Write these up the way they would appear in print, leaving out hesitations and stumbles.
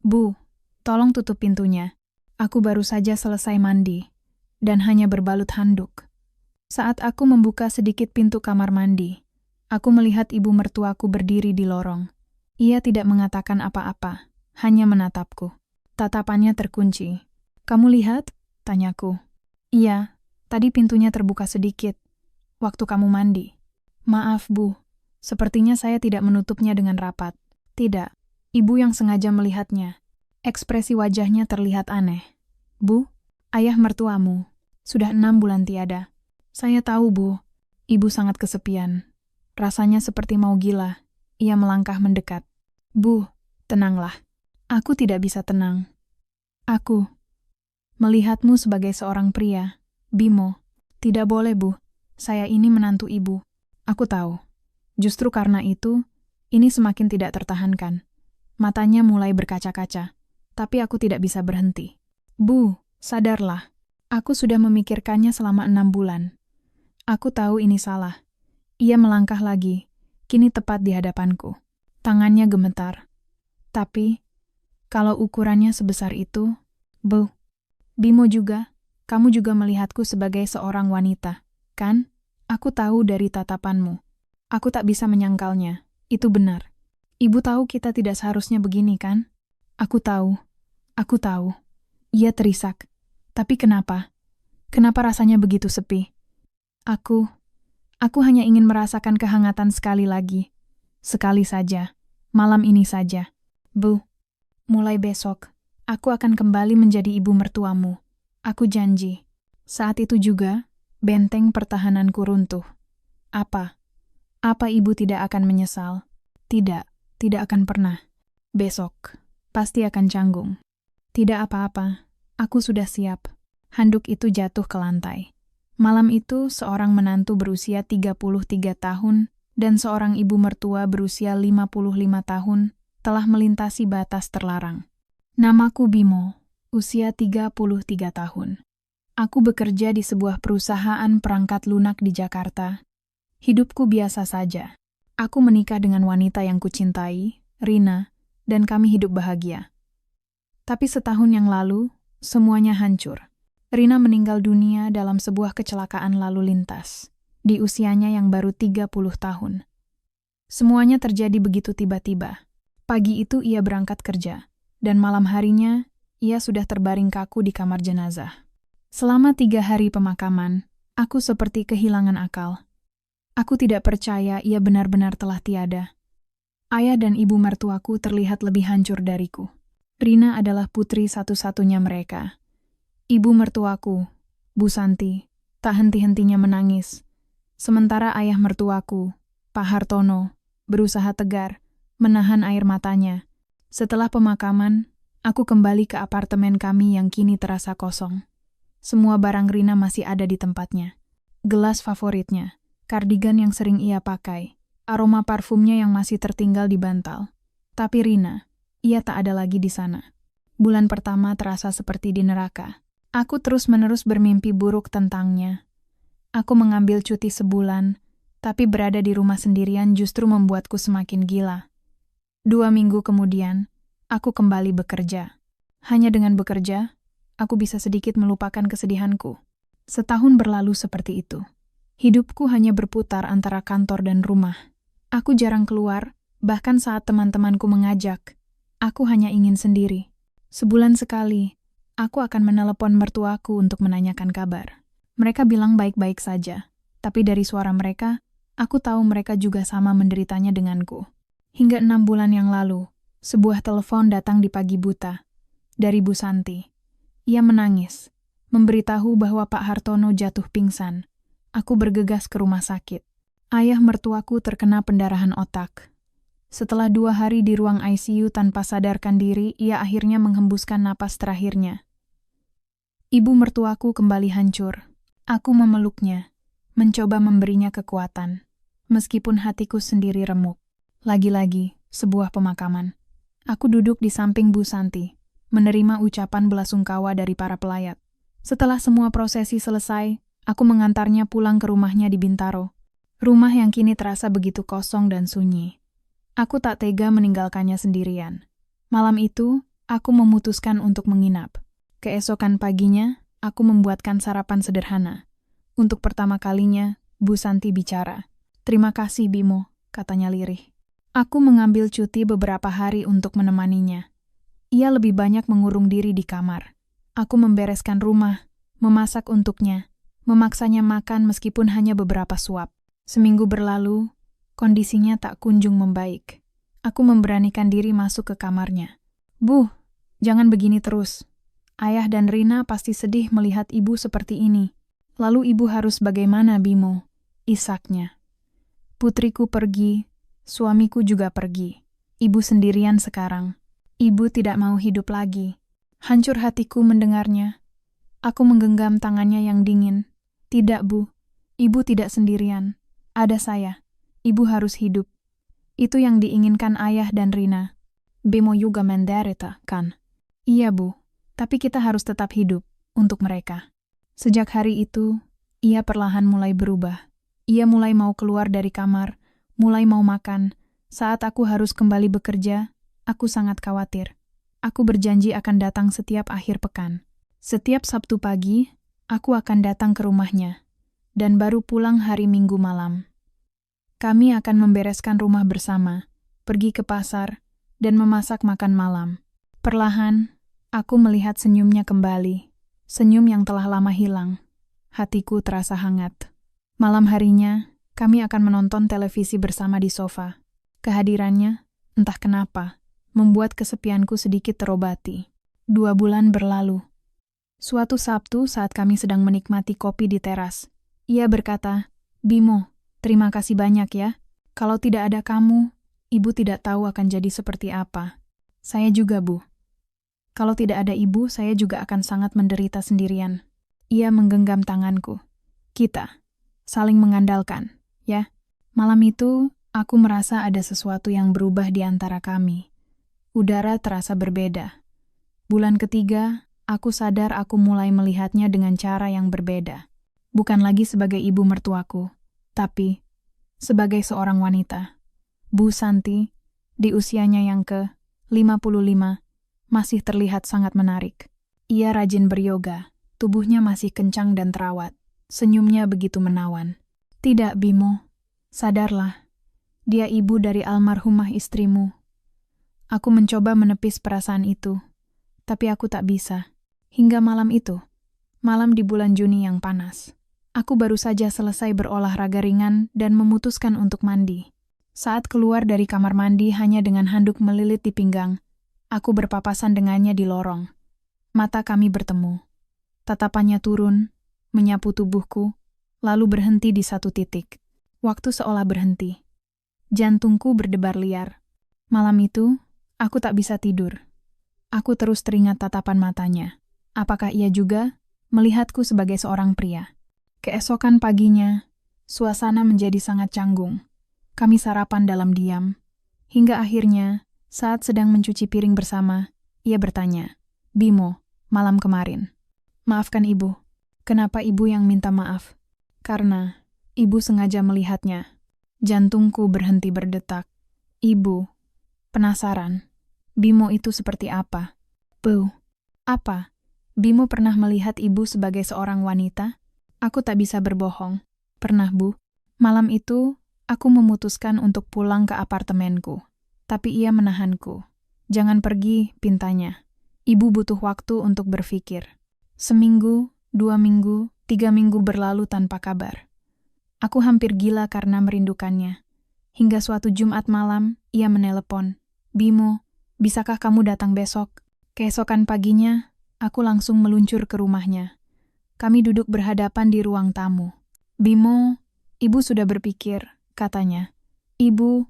Bu, tolong tutup pintunya. Aku baru saja selesai mandi, dan hanya berbalut handuk. Saat aku membuka sedikit pintu kamar mandi, aku melihat ibu mertuaku berdiri di lorong. Ia tidak mengatakan apa-apa, hanya menatapku. Tatapannya terkunci. "Kamu lihat?" tanyaku. "Iya, tadi pintunya terbuka sedikit, waktu kamu mandi." "Maaf, Bu. Sepertinya saya tidak menutupnya dengan rapat." "Tidak." Ibu yang sengaja melihatnya. Ekspresi wajahnya terlihat aneh. "Bu, ayah mertuamu sudah 6 bulan tiada." "Saya tahu, Bu." Ibu sangat kesepian. Rasanya seperti mau gila. Ia melangkah mendekat. "Bu, tenanglah." Aku tidak bisa tenang. Aku melihatmu sebagai seorang pria. Bimo. "Tidak boleh, Bu. Saya ini menantu ibu." "Aku tahu." Justru karena itu, ini semakin tidak tertahankan. Matanya mulai berkaca-kaca. Tapi aku tidak bisa berhenti. "Bu, sadarlah. Aku sudah memikirkannya selama 6 bulan. Aku tahu ini salah." Ia melangkah lagi, kini tepat di hadapanku. Tangannya gemetar. "Tapi, kalau ukurannya sebesar itu, Bu, Bimo juga, kamu juga melihatku sebagai seorang wanita, kan? Aku tahu dari tatapanmu. Aku tak bisa menyangkalnya. Itu benar. Ibu tahu kita tidak seharusnya begini, kan?" "Aku tahu. Aku tahu." Ia terisak. "Tapi kenapa? Kenapa rasanya begitu sepi?" Aku hanya ingin merasakan kehangatan sekali lagi. Sekali saja. Malam ini saja. Bu, mulai besok, aku akan kembali menjadi ibu mertuamu. Aku janji." Saat itu juga, benteng pertahananku runtuh. Apa? Apa ibu tidak akan menyesal? Tidak, tidak akan pernah. Besok, pasti akan canggung. "Tidak apa-apa, aku sudah siap." Handuk itu jatuh ke lantai. Malam itu, seorang menantu berusia 33 tahun dan seorang ibu mertua berusia 55 tahun telah melintasi batas terlarang. Namaku Bimo, usia 33 tahun. Aku bekerja di sebuah perusahaan perangkat lunak di Jakarta. Hidupku biasa saja. Aku menikah dengan wanita yang kucintai, Rina, dan kami hidup bahagia. Tapi setahun yang lalu, semuanya hancur. Rina meninggal dunia dalam sebuah kecelakaan lalu lintas, di usianya yang baru 30 tahun. Semuanya terjadi begitu tiba-tiba. Pagi itu ia berangkat kerja, dan malam harinya, ia sudah terbaring kaku di kamar jenazah. Selama 3 hari pemakaman, aku seperti kehilangan akal. Aku tidak percaya ia benar-benar telah tiada. Ayah dan ibu mertuaku terlihat lebih hancur dariku. Rina adalah putri satu-satunya mereka. Ibu mertuaku, Bu Santi, tak henti-hentinya menangis. Sementara ayah mertuaku, Pak Hartono, berusaha tegar, menahan air matanya. Setelah pemakaman, aku kembali ke apartemen kami yang kini terasa kosong. Semua barang Rina masih ada di tempatnya. Gelas favoritnya, kardigan yang sering ia pakai, aroma parfumnya yang masih tertinggal di bantal. Tapi Rina, ia tak ada lagi di sana. Bulan pertama terasa seperti di neraka. Aku terus-menerus bermimpi buruk tentangnya. Aku mengambil cuti sebulan, tapi berada di rumah sendirian justru membuatku semakin gila. 2 minggu kemudian, aku kembali bekerja. Hanya dengan bekerja, aku bisa sedikit melupakan kesedihanku. Setahun berlalu seperti itu. Hidupku hanya berputar antara kantor dan rumah. Aku jarang keluar, bahkan saat teman-temanku mengajak. Aku hanya ingin sendiri. Sebulan sekali, aku akan menelepon mertuaku untuk menanyakan kabar. Mereka bilang baik-baik saja, tapi dari suara mereka, aku tahu mereka juga sama menderitanya denganku. Hingga 6 bulan yang lalu, sebuah telepon datang di pagi buta, dari Bu Santi. Ia menangis, memberitahu bahwa Pak Hartono jatuh pingsan. Aku bergegas ke rumah sakit. Ayah mertuaku terkena pendarahan otak. Setelah 2 hari di ruang ICU tanpa sadarkan diri, ia akhirnya menghembuskan napas terakhirnya. Ibu mertuaku kembali hancur. Aku memeluknya, mencoba memberinya kekuatan, meskipun hatiku sendiri remuk. Lagi-lagi, sebuah pemakaman. Aku duduk di samping Bu Santi, menerima ucapan belasungkawa dari para pelayat. Setelah semua prosesi selesai, aku mengantarnya pulang ke rumahnya di Bintaro. Rumah yang kini terasa begitu kosong dan sunyi. Aku tak tega meninggalkannya sendirian. Malam itu, Aku memutuskan untuk menginap. Keesokan paginya, aku membuatkan sarapan sederhana. Untuk pertama kalinya, Bu Santi bicara. "Terima kasih, Bimo," katanya lirih. Aku mengambil cuti beberapa hari untuk menemaninya. Ia lebih banyak mengurung diri di kamar. Aku membereskan rumah, memasak untuknya, memaksanya makan meskipun hanya beberapa suap. Seminggu berlalu, kondisinya tak kunjung membaik. Aku memberanikan diri masuk ke kamarnya. "Bu, jangan begini terus. Ayah dan Rina pasti sedih melihat ibu seperti ini. Lalu ibu harus bagaimana, Bimo?" Isaknya. "Putriku pergi, suamiku juga pergi. Ibu sendirian sekarang. Ibu tidak mau hidup lagi." Hancur hatiku mendengarnya. Aku menggenggam tangannya yang dingin. "Tidak, Bu. Ibu tidak sendirian. Ada saya. Ibu harus hidup. Itu yang diinginkan ayah dan Rina. Bimo juga menderita, kan?" "Iya, Bu. Tapi kita harus tetap hidup untuk mereka." Sejak hari itu, ia perlahan mulai berubah. Ia mulai mau keluar dari kamar, mulai mau makan. Saat aku harus kembali bekerja, aku sangat khawatir. Aku berjanji akan datang setiap akhir pekan. Setiap Sabtu pagi, aku akan datang ke rumahnya, dan baru pulang hari Minggu malam. Kami akan membereskan rumah bersama, pergi ke pasar, dan memasak makan malam. Perlahan, aku melihat senyumnya kembali, senyum yang telah lama hilang. Hatiku terasa hangat. Malam harinya, kami akan menonton televisi bersama di sofa. Kehadirannya, entah kenapa, membuat kesepianku sedikit terobati. 2 bulan berlalu. Suatu Sabtu saat kami sedang menikmati kopi di teras, ia berkata, "Bimo, terima kasih banyak ya. Kalau tidak ada kamu, ibu tidak tahu akan jadi seperti apa." "Saya juga, Bu. Kalau tidak ada ibu, saya juga akan sangat menderita sendirian." Ia menggenggam tanganku. "Kita saling mengandalkan, ya." Malam itu, aku merasa ada sesuatu yang berubah di antara kami. Udara terasa berbeda. Bulan ketiga, aku sadar aku mulai melihatnya dengan cara yang berbeda. Bukan lagi sebagai ibu mertuaku, tapi sebagai seorang wanita. Bu Santi, di usianya yang ke-55, masih terlihat sangat menarik. Ia rajin beryoga, tubuhnya masih kencang dan terawat. Senyumnya begitu menawan. "Tidak, Bimo. Sadarlah. Dia ibu dari almarhumah istrimu." Aku mencoba menepis perasaan itu, tapi aku tak bisa. Hingga malam itu, malam di bulan Juni yang panas. Aku baru saja selesai berolahraga ringan dan memutuskan untuk mandi. Saat keluar dari kamar mandi hanya dengan handuk melilit di pinggang, aku berpapasan dengannya di lorong. Mata kami bertemu. Tatapannya turun, menyapu tubuhku, lalu berhenti di satu titik. Waktu seolah berhenti. Jantungku berdebar liar. Malam itu, aku tak bisa tidur. Aku terus teringat tatapan matanya. Apakah ia juga melihatku sebagai seorang pria? Keesokan paginya, suasana menjadi sangat canggung. Kami sarapan dalam diam. Hingga akhirnya, saat sedang mencuci piring bersama, ia bertanya, "Bimo, malam kemarin." "Maafkan ibu." "Kenapa ibu yang minta maaf?" "Karena ibu sengaja melihatnya." Jantungku berhenti berdetak. Ibu, penasaran. Bimo itu seperti apa? "Bu, apa? Bimo pernah melihat ibu sebagai seorang wanita?" Aku tak bisa berbohong. "Pernah, Bu. Malam itu, aku memutuskan untuk pulang ke apartemenku. Tapi ia menahanku. 'Jangan pergi,' pintanya. 'Ibu butuh waktu untuk berpikir.' Seminggu, 2 minggu, 3 minggu berlalu tanpa kabar. Aku hampir gila karena merindukannya. Hingga suatu Jumat malam, ia menelepon. "Bimo, bisakah kamu datang besok?" Keesokan paginya, aku langsung meluncur ke rumahnya. Kami duduk berhadapan di ruang tamu. "Bimo, ibu sudah berpikir," katanya. "Ibu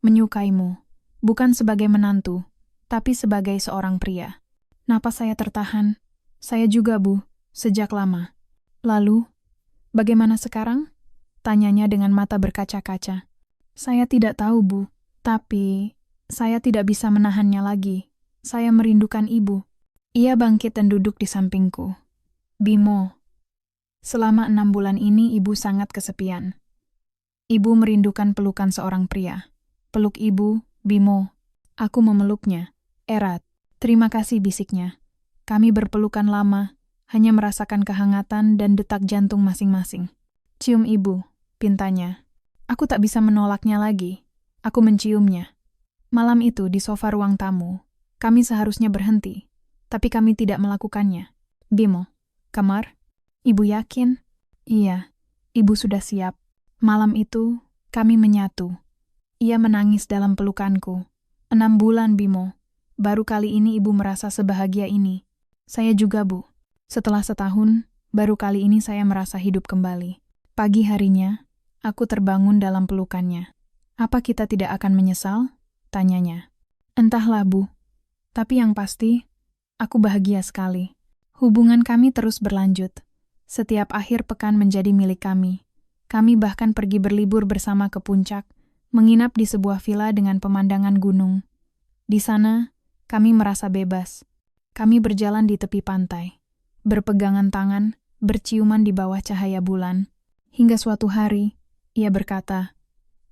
menyukaimu, bukan sebagai menantu, tapi sebagai seorang pria." Napas saya tertahan. "Saya juga, Bu, sejak lama." "Lalu, bagaimana sekarang?" tanyanya dengan mata berkaca-kaca. "Saya tidak tahu, Bu, tapi saya tidak bisa menahannya lagi. Saya merindukan ibu." Ia bangkit dan duduk di sampingku. "Bimo, selama 6 bulan ini ibu sangat kesepian. Ibu merindukan pelukan seorang pria. Peluk ibu, Bimo." Aku memeluknya, erat. Terima kasih, bisiknya. Kami berpelukan lama, hanya merasakan kehangatan dan detak jantung masing-masing. Cium ibu, pintanya. Aku tak bisa menolaknya lagi. Aku menciumnya. Malam itu di sofa ruang tamu, kami seharusnya berhenti, tapi kami tidak melakukannya. Bimo, kamar? Ibu yakin? Iya, ibu sudah siap. Malam itu, kami menyatu. Ia menangis dalam pelukanku. 6 bulan, Bimo. Baru kali ini ibu merasa sebahagia ini. Saya juga, Bu. Setelah setahun, baru kali ini saya merasa hidup kembali. Pagi harinya, aku terbangun dalam pelukannya. Apa kita tidak akan menyesal? Tanyanya. Entahlah, Bu. Tapi yang pasti, aku bahagia sekali. Hubungan kami terus berlanjut. Setiap akhir pekan menjadi milik kami. Kami bahkan pergi berlibur bersama ke puncak, menginap di sebuah villa dengan pemandangan gunung. Di sana, kami merasa bebas. Kami berjalan di tepi pantai, berpegangan tangan, berciuman di bawah cahaya bulan. Hingga suatu hari, ia berkata,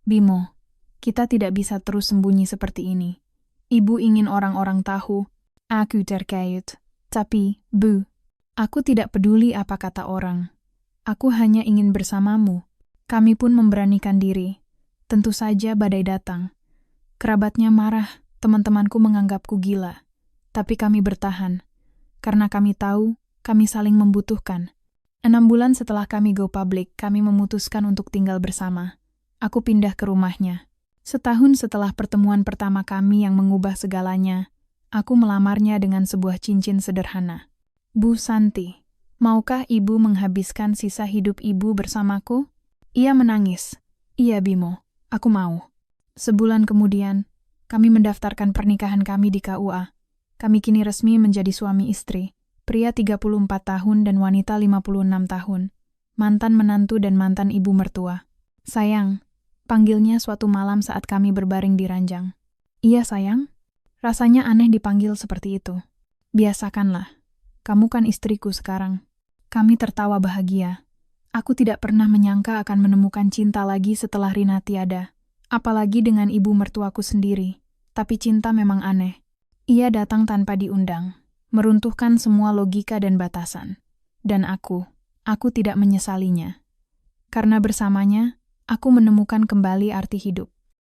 Bimo, kita tidak bisa terus sembunyi seperti ini. Ibu ingin orang-orang tahu, aku terkait. Tapi, Bu, aku tidak peduli apa kata orang. Aku hanya ingin bersamamu. Kami pun memberanikan diri. Tentu saja badai datang. Kerabatnya marah, teman-temanku menganggapku gila. Tapi kami bertahan. Karena kami tahu, kami saling membutuhkan. 6 bulan setelah kami go public, kami memutuskan untuk tinggal bersama. Aku pindah ke rumahnya. Setahun setelah pertemuan pertama kami yang mengubah segalanya, aku melamarnya dengan sebuah cincin sederhana. Bu Santi, maukah ibu menghabiskan sisa hidup ibu bersamaku? Ia menangis. Iya, Bimo, aku mau. Sebulan kemudian, kami mendaftarkan pernikahan kami di KUA. Kami kini resmi menjadi suami istri, pria 34 tahun dan wanita 56 tahun, mantan menantu dan mantan ibu mertua. Sayang, panggilnya suatu malam saat kami berbaring di ranjang. Iya, sayang. Rasanya aneh dipanggil seperti itu. Biasakanlah. Kamu kan istriku sekarang. Kami tertawa bahagia. Aku tidak pernah menyangka akan menemukan cinta lagi setelah Rina tiada. Apalagi dengan ibu mertuaku sendiri. Tapi cinta memang aneh. Ia datang tanpa diundang, meruntuhkan semua logika dan batasan. Dan aku tidak menyesalinya. Karena bersamanya, aku menemukan kembali arti hidup.